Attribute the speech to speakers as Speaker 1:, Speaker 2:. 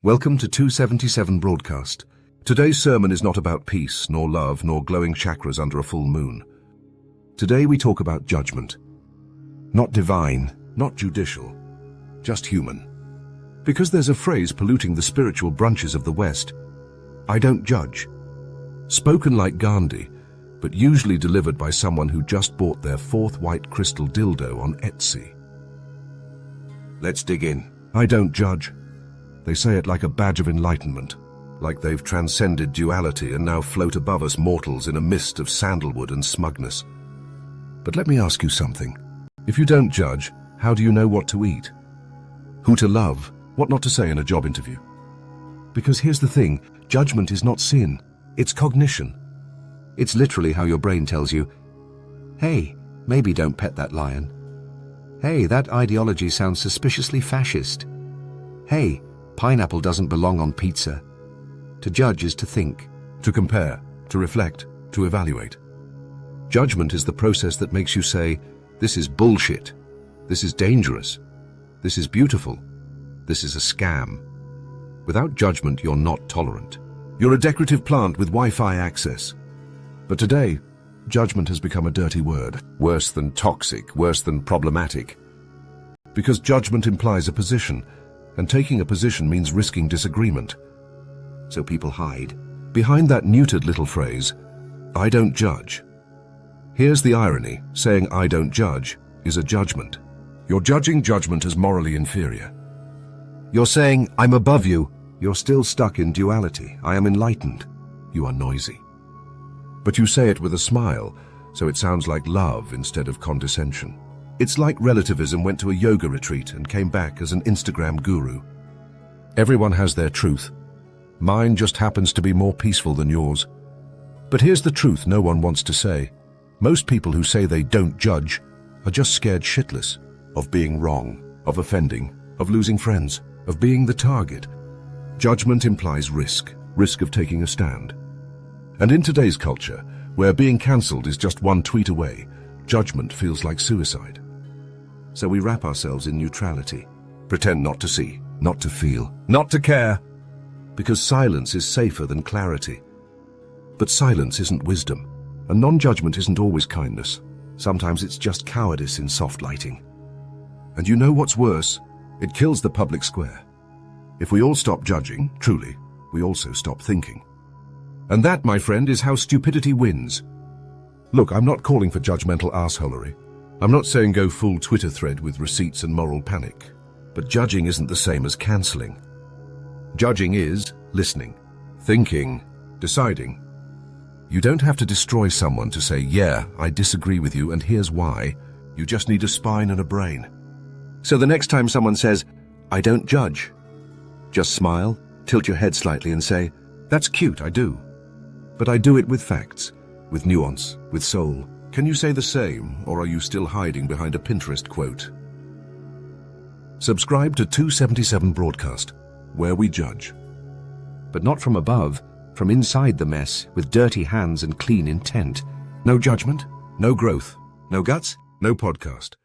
Speaker 1: Welcome to 277 Broadcast. Today's sermon is not about peace, nor love, nor glowing chakras under a full moon. Today we talk about judgment. Not divine, not judicial, just human. Because there's a phrase polluting the spiritual brunches of the West: I don't judge. Spoken like Gandhi, but usually delivered by someone who just bought their fourth white crystal dildo on Etsy. Let's dig in. I don't judge. They say it like a badge of enlightenment, like they've transcended duality and now float above us mortals in a mist of sandalwood and smugness. But let me ask you something. If you don't judge, how do you know what to eat? Who to love? What not to say in a job interview? Because here's the thing, judgment is not sin, it's cognition. It's literally how your brain tells you, hey, maybe don't pet that lion. Hey, that ideology sounds suspiciously fascist. Hey, pineapple doesn't belong on pizza. To judge is to think, to compare, to reflect, to evaluate. Judgment is the process that makes you say, this is bullshit, this is dangerous, this is beautiful, this is a scam. Without judgment, you're not tolerant. You're a decorative plant with Wi-Fi access. But today, judgment has become a dirty word, worse than toxic, worse than problematic. Because judgment implies a position, and taking a position means risking disagreement. So people hide behind that neutered little phrase, I don't judge. Here's the irony, saying I don't judge is a judgment. You're judging judgment as morally inferior. You're saying, I'm above you. You're still stuck in duality. I am enlightened. You are noisy. But you say it with a smile, so it sounds like love instead of condescension. It's like relativism went to a yoga retreat and came back as an Instagram guru. Everyone has their truth. Mine just happens to be more peaceful than yours. But here's the truth no one wants to say. Most people who say they don't judge are just scared shitless of being wrong, of offending, of losing friends, of being the target. Judgment implies risk of taking a stand. And in today's culture, where being cancelled is just one tweet away, judgment feels like suicide. So we wrap ourselves in neutrality, pretend not to see, not to feel, not to care, because silence is safer than clarity. But silence isn't wisdom, and non-judgment isn't always kindness. Sometimes it's just cowardice in soft lighting. And you know what's worse? It kills the public square. If we all stop judging, truly, we also stop thinking. And that, my friend, is how stupidity wins. Look, I'm not calling for judgmental assholery. I'm not saying go full Twitter thread with receipts and moral panic. But judging isn't the same as cancelling. Judging is listening, thinking, deciding. You don't have to destroy someone to say, yeah, I disagree with you and here's why. You just need a spine and a brain. So the next time someone says, I don't judge, just smile, tilt your head slightly and say, that's cute, I do. But I do it with facts, with nuance, with soul. Can you say the same, or are you still hiding behind a Pinterest quote? Subscribe to 277 Broadcast, where we judge. But not from above, from inside the mess, with dirty hands and clean intent. No judgment, no growth, no guts, no podcast.